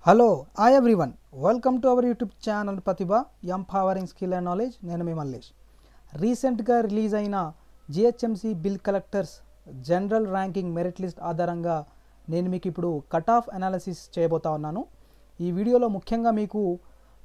Hello hi everyone, welcome to our YouTube channel Pratibha empowering skill and knowledge. నేను మీ మల్లేష్. రీసెంట్గా release అయిన GHMC bill collectors general ranking merit list ఆధారంగా నేను మీకు ఇప్పుడు కట్ ఆఫ్ అనాలిసిస్ చేయబోతా ఉన్నాను. ఈ వీడియోలో ముఖ్యంగా మీకు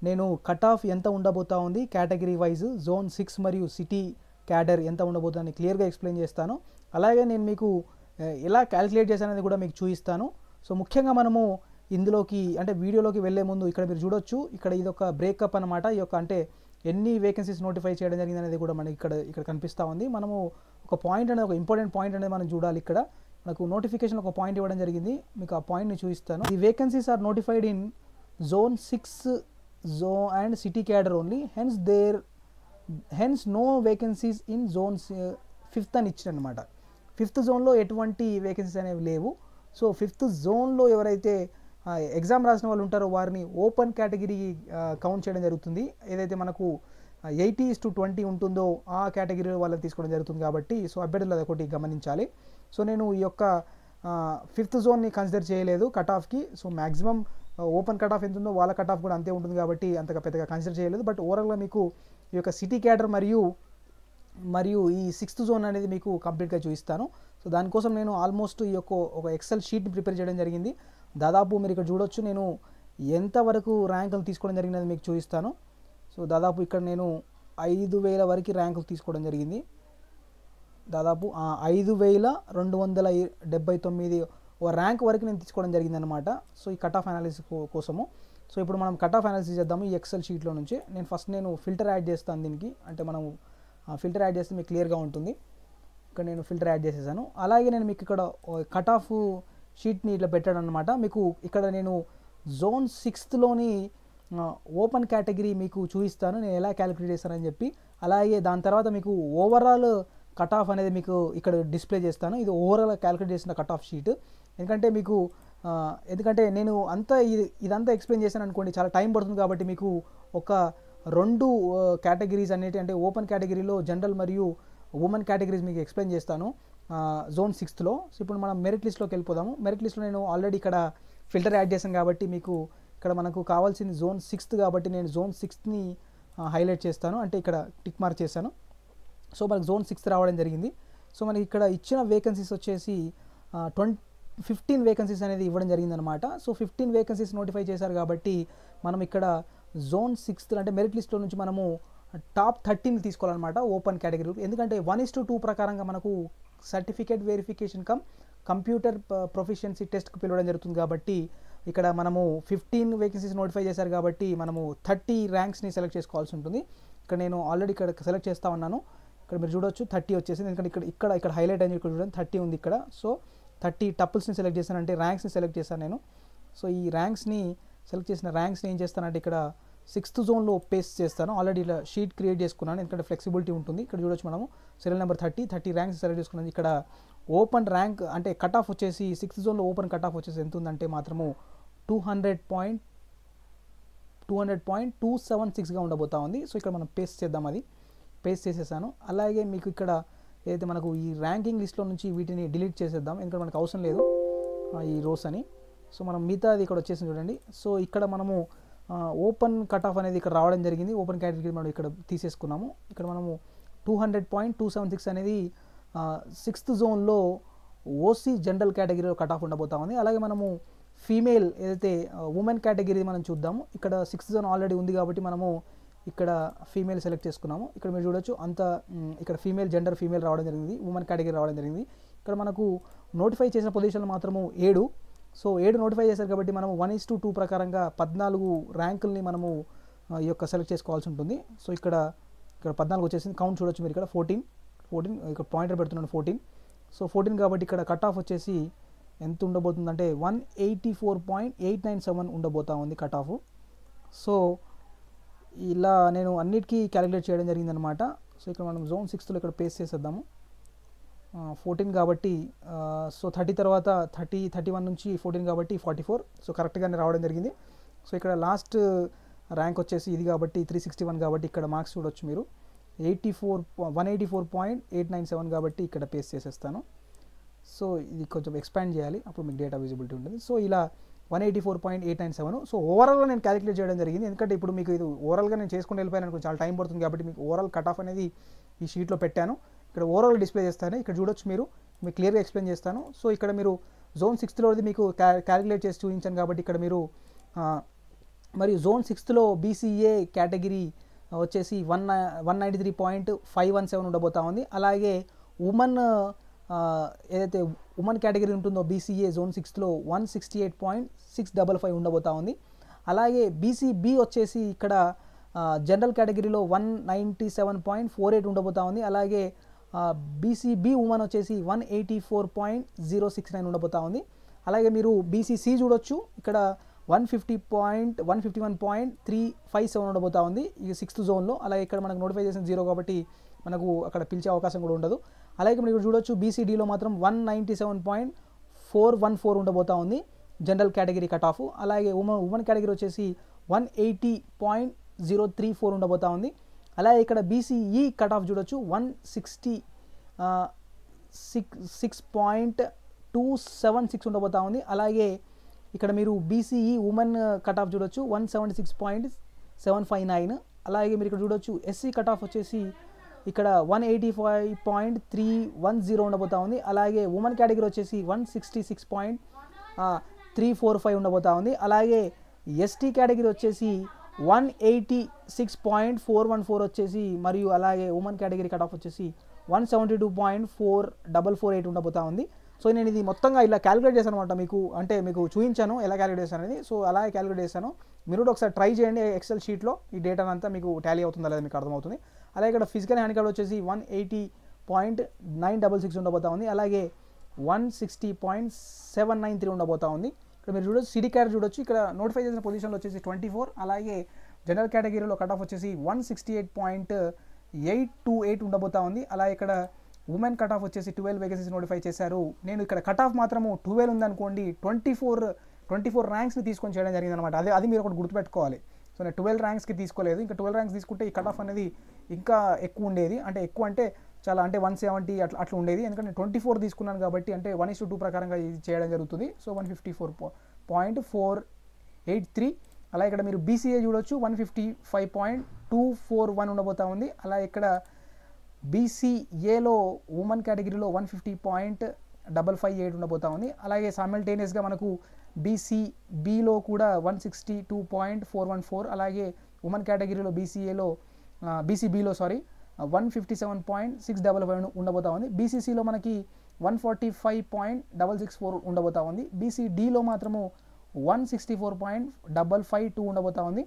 నేను కట్ ఆఫ్ ఎంత ఉండబోతా ఉంది, కేటగిరీ వైజ్ జోన్ 6 మరియు సిటీ క్యాడర్ ఎంత ఉండబోతుందని క్లియర్గా ఎక్స్ప్లెయిన్ చేస్తాను. అలాగే నేను మీకు ఎలా క్యాలిక్యులేట్ చేశానని కూడా మీకు చూపిస్తాను. సో ముఖ్యంగా మనము ఇందులోకి అంటే వీడియోలోకి వెళ్ళే ముందు ఇక్కడ మీరు చూడొచ్చు, ఇక్కడ ఇది ఒక బ్రేకప్ అనమాట. ఈ యొక్క అంటే ఎన్ని వేకెన్సీస్ నోటిఫై చేయడం జరిగింది అనేది కూడా మనకి ఇక్కడ కనిపిస్తూ ఉంది. మనము ఒక పాయింట్ అనేది, ఒక ఇంపార్టెంట్ పాయింట్ అనేది మనం చూడాలి. ఇక్కడ మనకు నోటిఫికేషన్ ఒక పాయింట్ ఇవ్వడం జరిగింది, మీకు ఆ పాయింట్ని చూపిస్తాను. The vacancies are notified in zone 6 zone and city cadre only, hence no vacancies in zone 5th అని ఇచ్చారనమాట. 5th జోన్లో ఎటువంటి వేకెన్సీస్ అనేవి లేవు. సో 5th జోన్లో ఎవరైతే ఎగ్జామ్ రాసిన వాళ్ళు ఉంటారో వారిని ఓపెన్ కేటగిరీ కౌంట్ చేయడం జరుగుతుంది. ఏదైతే మనకు 80:20 ఉంటుందో ఆ కేటగిరీలో వాళ్ళని తీసుకోవడం జరుగుతుంది. కాబట్టి సో అభ్యర్థులు అదొకటి గమనించాలి. సో నేను ఈ యొక్క 5th జోన్ని కన్సిడర్ చేయలేదు కట్ ఆఫ్కి. So maximum open cut off ఎంత ఉందో వాళ్ళ కట్ ఆఫ్ కూడా అంతే ఉంటుంది కాబట్టి అంతగా పెద్దగా కన్సిడర్ చేయలేదు. బట్ ఓవరాల్గా మీకు ఈ యొక్క సిటీ క్యాడర్ మరియు ఈ 6th జోన్ అనేది మీకు కంప్లీట్గా చూపిస్తాను. సో దానికోసం నేను ఆల్మోస్ట్ ఈ యొక్క ఒక ఎక్సెల్ షీట్ని ప్రిపేర్ చేయడం జరిగింది. దాదాపు మీరు ఇక్కడ చూడొచ్చు, నేను ఎంతవరకు ర్యాంకులు తీసుకోవడం జరిగినది మీకు చూపిస్తాను. సో దాదాపు ఇక్కడ నేను 5,000 వరకు ర్యాంకులు తీసుకోవడం జరిగింది. దాదాపు 5,279 ర్యాంక్ వరకు నేను తీసుకోవడం జరిగింది అనమాట. సో ఈ కట్ ఆఫ్ అనాలిసిస్ కోసము. సో ఇప్పుడు మనం కట్ ఆఫ్ అనాలిసిస్ చేద్దాము ఈ ఎక్సెల్ షీట్లో నుంచి. నేను ఫిల్టర్ యాడ్ చేస్తాను దీనికి. అంటే మనం ఫిల్టర్ యాడ్ చేస్తే మీకు క్లియర్గా ఉంటుంది. ఇక్కడ నేను ఫిల్టర్ యాడ్ చేసేసాను. అలాగే నేను మీకు ఇక్కడ కట్ ఆఫ్ షీట్ని ఇట్లా పెట్టాను అనమాట. మీకు ఇక్కడ నేను జోన్ 6లోని ఓపెన్ కేటగిరీ మీకు చూపిస్తాను, నేను ఎలా క్యాలిక్యులేట్ చేస్తానని చెప్పి. అలాగే దాని తర్వాత మీకు ఓవరాల్ కట్ ఆఫ్ అనేది మీకు ఇక్కడ డిస్ప్లే చేస్తాను. ఇది ఓవరాల్ క్యాలిక్యులేట్ చేసిన కట్ ఆఫ్ షీట్. ఎందుకంటే నేను ఇదంతా ఎక్స్ప్లెయిన్ చేశాను అనుకోండి, చాలా టైం పడుతుంది. కాబట్టి మీకు ఒక 2 కేటగిరీస్ అనేటి, అంటే ఓపెన్ కేటగిరీలో జనరల్ మరియు ఉమెన్ కేటగిరీస్ మీకు ఎక్స్ప్లెయిన్ చేస్తాను జోన్ 6లో. సో ఇప్పుడు మనం మెరిట్ లిస్ట్లోకి వెళ్ళిపోదాము. మెరిట్ లిస్ట్లో నేను ఆల్రెడీ ఇక్కడ ఫిల్టర్ యాడ్ చేశాను కాబట్టి మీకు ఇక్కడ మనకు కావాల్సింది జోన్ 6 కాబట్టి నేను జోన్ 6ని హైలైట్ చేస్తాను, అంటే ఇక్కడ టిక్ మార్క్ చేశాను. సో మనకు జోన్ 6 రావడం జరిగింది. సో మనకి ఇక్కడ ఇచ్చిన వేకెన్సీస్ వచ్చేసి 15 వేకెన్సీస్ అనేది ఇవ్వడం జరిగిందనమాట. సో 15 వేకెన్సీస్ నోటిఫై చేశారు కాబట్టి మనం ఇక్కడ జోన్ 6 అంటే మెరిట్ లిస్ట్లో నుంచి మనము టాప్ 13 తీసుకోవాలన్నమాట ఓపెన్ కేటగిరీ. ఎందుకంటే 1:2 ప్రకారంగా మనకు సర్టిఫికేట్ వెరిఫికేషన్ కంప్యూటర్ ప్రొఫిషియన్సీ టెస్ట్కి పిలవడం జరుగుతుంది. కాబట్టి ఇక్కడ మనము 15 వేకెన్సీస్ నోటిఫై చేశారు కాబట్టి మనము 30 ర్యాంక్స్ని సెలెక్ట్ చేసుకోవాల్సి ఉంటుంది. ఇక్కడ నేను ఆల్రెడీ ఇక్కడ సెలెక్ట్ చేస్తూ ఉన్నాను. ఇక్కడ మీరు చూడొచ్చు 30 వచ్చేసింది. ఎందుకంటే ఇక్కడ హైలైట్ అయింది, ఇక్కడ చూడండి 30 ఉంది ఇక్కడ. సో 30 టపుల్స్ని సెలెక్ట్ చేశాను, అంటే ర్యాంక్స్ని సెలెక్ట్ చేశాను నేను. సో ఈ ర్యాంక్స్ని సెలెక్ట్ చేసిన ర్యాంక్స్ని ఏం చేస్తానంటే ఇక్కడ 6th జోన్లో పేస్ట్ చేస్తాను. ఆల్రెడీ ఇలా షీట్ క్రియేట్ చేసుకున్నాను, ఎందుకంటే ఫ్లెక్సిబిలిటీ ఉంటుంది. ఇక్కడ చూడొచ్చు మనము సీరియల్ నెంబర్ 30 ర్యాంక్స్ సెలెక్ట్ చేసుకున్నాను. ఇక్కడ ఓపెన్ ర్యాంక్ అంటే కట్ ఆఫ్ వచ్చేసి 6th జోన్లో ఓపెన్ కట్ ఆఫ్ వచ్చేసి ఎంత ఉందంటే మాత్రము 200.276గా ఉండబోతా ఉంది. సో ఇక్కడ మనం పేస్ట్ చేద్దాం, అది పేస్ట్ చేసేసాను. అలాగే మీకు ఇక్కడ ఏదైతే మనకు ఈ ర్యాంకింగ్ లిస్ట్లో నుంచి వీటిని డిలీట్ చేసేద్దాం, ఎందుకంటే మనకు అవసరం లేదు ఈ రోస్ అని. సో మనం మిగతాది ఇక్కడ వచ్చేసింది చూడండి. సో ఇక్కడ మనము ఓపెన్ కట్ ఆఫ్ అనేది ఇక్కడ రావడం జరిగింది. ఓపెన్ కేటగిరీ మనం ఇక్కడ తీసేసుకున్నాము. ఇక్కడ మనము 200.276 అనేది 6th జోన్లో ఓసీ జనరల్ కేటగిరీలో కట్ ఆఫ్ ఉండబోతా ఉంది. అలాగే మనము ఫీమేల్ ఏదైతే ఉమెన్ కేటగిరీ మనం చూద్దాము. ఇక్కడ 6th జోన్ ఆల్రెడీ ఉంది కాబట్టి మనము ఇక్కడ ఫీమేల్ సెలెక్ట్ చేసుకున్నాము. ఇక్కడ మీరు చూడొచ్చు ఇక్కడ ఫీమేల్ రావడం జరిగింది, ఉమెన్ కేటగిరీ రావడం జరిగింది. ఇక్కడ మనకు నోటిఫై చేసిన పొజిషన్లు మాత్రము 7. సో 7 నోటిఫై చేశారు కాబట్టి మనము 1:2 ప్రకారంగా 14 ర్యాంకుల్ని మనము ఈ యొక్క సెలెక్ట్ చేసుకోవాల్సి ఉంటుంది. సో ఇక్కడ 14 వచ్చేసింది. కౌంట్ చూడొచ్చు మీరు ఇక్కడ 14 ఇక్కడ పాయింటర్ పెడుతున్నాను 14. సో 14 కాబట్టి ఇక్కడ కట్ ఆఫ్ వచ్చేసి ఎంత ఉండబోతుందంటే 184.897 ఉండబోతా ఉంది కట్ ఆఫ్. సో ఇలా నేను అన్నిటికీ క్యాలిక్యులేట్ చేయడం జరిగిందనమాట. సో ఇక్కడ మనం జోన్ 6లో ఇక్కడ పేస్ట్ చేసేద్దాము. 14 కాబట్టి సో 30 తర్వాత 31 నుంచి 14 కాబట్టి 44. సో కరెక్ట్గానే రావడం జరిగింది. సో ఇక్కడ లాస్ట్ ర్యాంక్ వచ్చేసి ఇది కాబట్టి 361 కాబట్టి ఇక్కడ మార్క్స్ చూడొచ్చు మీరు 184.897 కాబట్టి ఇక్కడ పేస్ట్ చేసేస్తాను. సో ఇది కొంచెం ఎక్స్పాండ్ చేయాలి, అప్పుడు మీకు డేటా విజిబిలిటీ ఉంటుంది. సో ఇలా 184.897. సో ఓవరాల్గా నేను క్యాలిక్యులేట్ చేయడం జరిగింది, ఎందుకంటే ఇప్పుడు మీకు ఇది ఓవరాల్గా నేను చేసుకుని వెళ్ళిపోయాను అనుకో చాలా టైం పడుతుంది కాబట్టి మీకు ఓవరాల్ కట్ ఆఫ్ అనేది ఈ షీట్లో పెట్టాను. ఇక్కడ ఓవరాల్ డిస్ప్లే చేస్తాను, ఇక్కడ చూడొచ్చు మీరు క్లియర్గా ఎక్స్ప్లెయిన్ చేస్తాను. సో ఇక్కడ మీరు జోన్ 6లోది మీకు క్యాలిక్యులేట్ చేసి చూపించాను కాబట్టి ఇక్కడ మీరు మరియు జోన్ 6లో బీసీఏ కేటగిరీ వచ్చేసి 193.517 ఉండబోతా ఉంది. అలాగే ఉమెన్ ఏదైతే ఉమెన్ కేటగిరీ ఉంటుందో బీసీఏ జోన్ 6లో 168.655 ఉండబోతా ఉంది. అలాగే బీసీబీ వచ్చేసి ఇక్కడ జనరల్ కేటగిరీలో 197.48 ఉండబోతా ఉంది. అలాగే బీసీబీ ఉమెన్ వచ్చేసి 184.069 ఉండబోతా ఉంది. అలాగే మీరు బీసీసీ చూడొచ్చు, ఇక్కడ 151.357 ఉండబోతా ఉంది ఈ 6th జోన్లో. అలాగే ఇక్కడ మనకు నోటిఫికేషన్ 0 కాబట్టి మనకు అక్కడ పిలిచే అవకాశం కూడా ఉండదు. అలాగే మీరు చూడొచ్చు బీసీడీలో మాత్రం 197.414 ఉండబోతా ఉంది జనరల్ కేటగిరీ కట్ ఆఫ్. అలాగే ఉమెన్ కేటగిరీ వచ్చేసి 180.034 ఉండబోతా ఉంది. అలాగే ఇక్కడ బీసీఈ కట్ ఆఫ్ చూడొచ్చు 166.276 ఉండబోతా ఉంది. అలాగే ఇక్కడ మీరు బీసీఈ ఉమెన్ కట్ ఆఫ్ చూడొచ్చు 176.759. అలాగే మీరు ఇక్కడ చూడొచ్చు ఎస్సీ కట్ ఆఫ్ వచ్చేసి ఇక్కడ 185.310 ఉండబోతా ఉంది. అలాగే ఉమెన్ కేటగిరీ వచ్చేసి 166.345 ఉండబోతా ఉంది. అలాగే ఎస్టీ కేటగిరీ వచ్చేసి 186.414 వచ్చేసి మరియు అలాగే ఉమెన్ కేటగిరీ కట్ ఆఫ్ వచ్చేసి 172.4448 ఉండబోతా ఉంది. సో నేను ఇది మొత్తంగా ఇలా క్యాలిక్యులేట్ చేశాను అనమాట, మీకు చూపించాను ఎలా క్యాలిక్యులేట్ చేశాను అనేది. సో అలాగే క్యాలిక్యులేట్ చేశాను, మీరు కూడా ఒకసారి ట్రై చేయండి ఎక్సెల్ షీట్లో ఈ డేటా అంతా మీకు టాలీ అవుతుందా లేదా మీకు అర్థమవుతుంది. అలాగే ఇక్కడ ఫిజికల్ హ్యాండిక్యాప్ వచ్చేసి 180.966 ఉండబోతా ఉంది. అలాగే 160.793 ఉండబోతా ఉంది. ఇక్కడ మీరు చూడొచ్చు సిడీ క్యాటర్ చూడొచ్చు, ఇక్కడ నోటిఫై చేసిన పొజిషన్లో వచ్చేసి 24. అలాగే జనరల్ కేటగిరీలో కట్ ఆఫ్ వచ్చేసి 168.828 ఉండబోతా ఉంది. అలాగే ఇక్కడ ఉమెన్ కట్ ఆఫ్ వచ్చేసి 12 వేకెన్సీస్ నోటిఫై చేశారు. నేను ఇక్కడ కట్ ఆఫ్ మాత్రము 12 ఉందనుకోండి, 24 ర్యాంక్స్ని తీసుకొని చేయడం జరిగింది అనమాట. అది మీరు ఒకటి గుర్తుపెట్టుకోవాలి. సో నేను 12 ర్యాంక్స్కి తీసుకోలేదు, ఇంకా 12 ర్యాంక్స్ తీసుకుంటే ఈ కట్ ఆఫ్ అనేది ఇంకా ఎక్కువ ఉండేది, అంటే ఎక్కువ అంటే చాలా అంటే 170 అట్లా ఉండేది. ఎందుకంటే 24 తీసుకున్నాను కాబట్టి అంటే 1:2 ప్రకారంగా ఇది చేయడం జరుగుతుంది. సో 154.483. అలా ఇక్కడ మీరు బీసీఏ చూడొచ్చు 155.241 ఉండబోతా ఉంది. అలా ఇక్కడ బీసీఏలో ఉమెన్ కేటగిరీలో 150.558 ఉండబోతా ఉంది. అలాగే సైమల్టేనియస్గా మనకు బీసీబీలో కూడా 162.414. అలాగే ఉమెన్ కేటగిరీలో బీసీబీలో 157.655 ఉండబోతా ఉంది. బీసీసీలో మనకి 145.664 ఉండబోతా ఉంది. బీసీడీలో మాత్రము 164.552 ఉండబోతా ఉంది.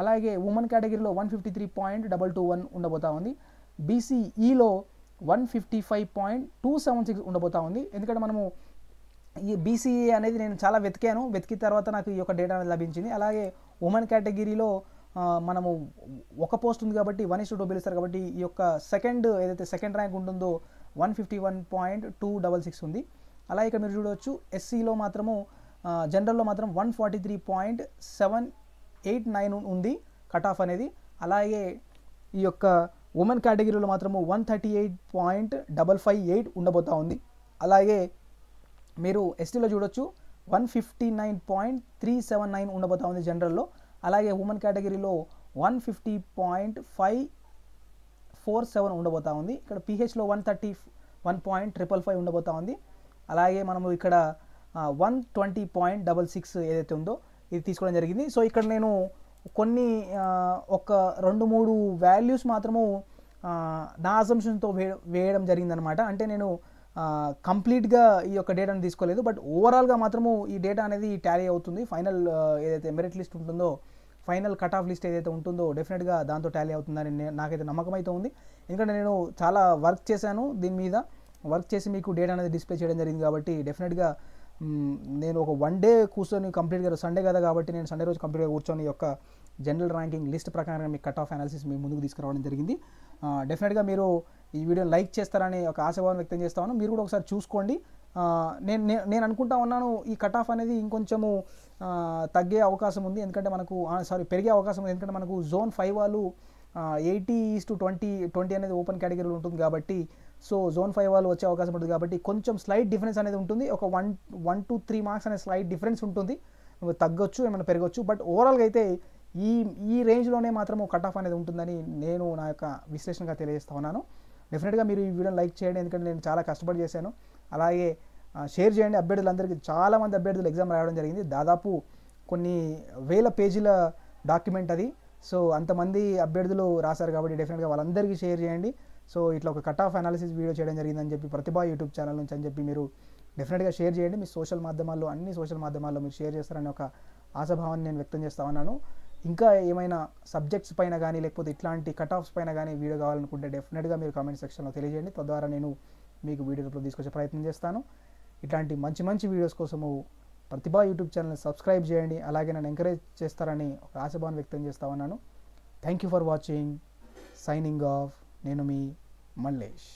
అలాగే ఉమెన్ కేటగిరీలో 153.221 ఉండబోతా ఉంది. బీసీఈలో 155.276 ఉండబోతా ఉంది. ఎందుకంటే మనము ఈ బీసీఏ అనేది నేను చాలా వెతికిన తర్వాత నాకు ఈ యొక్క డేటా అనేది లభించింది. అలాగే ఉమెన్ కేటగిరీలో మనము ఒక పోస్ట్ ఉంది కాబట్టి 1:2 పిలుస్తారు కాబట్టి ఈ యొక్క సెకండ్ ర్యాంక్ ఉంటుందో 151.266 ఉంది. అలాగే ఇక్కడ మీరు చూడవచ్చు ఎస్సీలో మాత్రము జనరల్లో మాత్రం 143.789 ఉంది కట్ ఆఫ్ అనేది. అలాగే ఈ యొక్క ఉమెన్ కేటగిరీలో మాత్రము 138.558 ఉండబోతా ఉంది. అలాగే మీరు ఎస్టీలో చూడొచ్చు 159.379 ఉండబోతా ఉంది జనరల్లో. అలాగే ఉమెన్ కేటగిరీలో 150.547 ఉండబోతా ఉంది. ఇక్కడ పిహెచ్లో 131.555 ఉండబోతా ఉంది. అలాగే మనము ఇక్కడ 120.66 ఏదైతే ఉందో ఇది తీసుకోవడం జరిగింది. సో ఇక్కడ నేను కొన్ని ఒక 2-3 వాల్యూస్ మాత్రము నా అసంప్షన్తో వేయడం జరిగిందనమాట. అంటే నేను కంప్లీట్గా ఈ యొక్క డేటాను తీసుకోలేదు, బట్ ఓవరాల్గా మాత్రము ఈ డేటా అనేది టాలీ అవుతుంది. ఫైనల్ ఏదైతే మెరిట్ లిస్ట్ ఉంటుందో, ఫైనల్ కట్ ఆఫ్ లిస్ట్ ఏదైతే ఉంటుందో డెఫినెట్గా దాంతో టాలీ అవుతుందని నాకైతే నమ్మకం అయితే ఉంది. ఎందుకంటే నేను చాలా వర్క్ చేశాను దీని మీద, వర్క్ చేసి మీకు డేటా అనేది డిస్ప్లే చేయడం జరిగింది కాబట్టి డెఫినెట్గా నేను ఒక 1 డే కూర్చొని కంప్లీట్గా సండే కదా కాబట్టి నేను సండే రోజు కంప్లీట్గా కూర్చొని యొక్క జనరల్ ర్యాంకింగ్ లిస్ట్ ప్రకారం మీ కట్ ఆఫ్ అనాలిసిస్ మీ ముందుకు తీసుకురావడం జరిగింది. డెఫినెట్గా మీరు ఈ వీడియోని లైక్ చేస్తారని ఒక ఆశాభావం వ్యక్తం చేస్తాను. మీరు కూడా ఒకసారి చూసుకోండి. నేను అనుకుంటా ఉన్నాను ఈ కట్ ఆఫ్ అనేది ఇంకొంచెము తగ్గే అవకాశం ఉంది, ఎందుకంటే మనకు పెరిగే అవకాశం ఉంది. ఎందుకంటే మనకు జోన్ 5 వాళ్ళు 80:20 అనేది ఓపెన్ కేటగిరీలో ఉంటుంది కాబట్టి, సో జోన్ 5 వాళ్ళు వచ్చే అవకాశం ఉంటుంది కాబట్టి కొంచెం స్లైట్ డిఫరెన్స్ అనేది ఉంటుంది. ఒక 1 to 3 మార్క్స్ అనే స్లైట్ డిఫరెన్స్ ఉంటుంది. తగ్గొచ్చు, ఏమైనా పెరగొచ్చు. బట్ ఓవరాల్గా అయితే ఈ ఈ రేంజ్లోనే మాత్రం కట్ ఆఫ్ అనేది ఉంటుందని నేను నా యొక్క విశ్లేషణగా తెలియజేస్తా ఉన్నాను. డెఫినెట్గా మీరు ఈ వీడియోని లైక్ చేయండి, ఎందుకంటే నేను చాలా కష్టపడి చేశాను. అలాగే షేర్ చేయండి. అభ్యర్థులందరికీ, చాలామంది అభ్యర్థులు ఎగ్జామ్ రాయడం జరిగింది. దాదాపు కొన్ని వేల పేజీల డాక్యుమెంట్ అది. సో అంతమంది అభ్యర్థులు రాశారు కాబట్టి డెఫినెట్గా వాళ్ళందరికీ షేర్ చేయండి. సో ఇట్లా ఒక కట్ ఆఫ్ అనాలిసిస్ వీడియో చేయడం జరిగిందని చెప్పి ప్రతిభ యూట్యూబ్ ఛానల్ నుంచి అని చెప్పి మీరు డెఫినెట్గా షేర్ చేయండి. మీ సోషల్ మాధ్యమాల్లో, అన్ని సోషల్ మాధ్యమాల్లో మీరు షేర్ చేస్తారని ఒక ఆశాభావాన్ని నేను వ్యక్తం చేస్తా ఉన్నాను. ఇంకా ఏమైనా సబ్జెక్ట్స్ పైన కానీ లేకపోతే ఇట్లాంటి కట్ ఆఫ్స్ పైన కానీ వీడియో కావాలనుకుంటే డెఫినెట్గా మీరు కామెంట్ సెక్షన్లో తెలియజేయండి. తద్వారా నేను మీకు వీడియో రూపంలో తీసుకొచ్చే ప్రయత్నం చేస్తాను. ఇట్లాంటి మంచి మంచి వీడియోస్ కోసము ప్రతిభ యూట్యూబ్ ఛానల్ని సబ్స్క్రైబ్ చేయండి. అలాగే నన్ను ఎంకరేజ్ చేస్తారని ఒక ఆశాభావాన్ని వ్యక్తం చేస్తా ఉన్నాను. Thank you for watching. Signing off. నేను మీ మల్లేష్.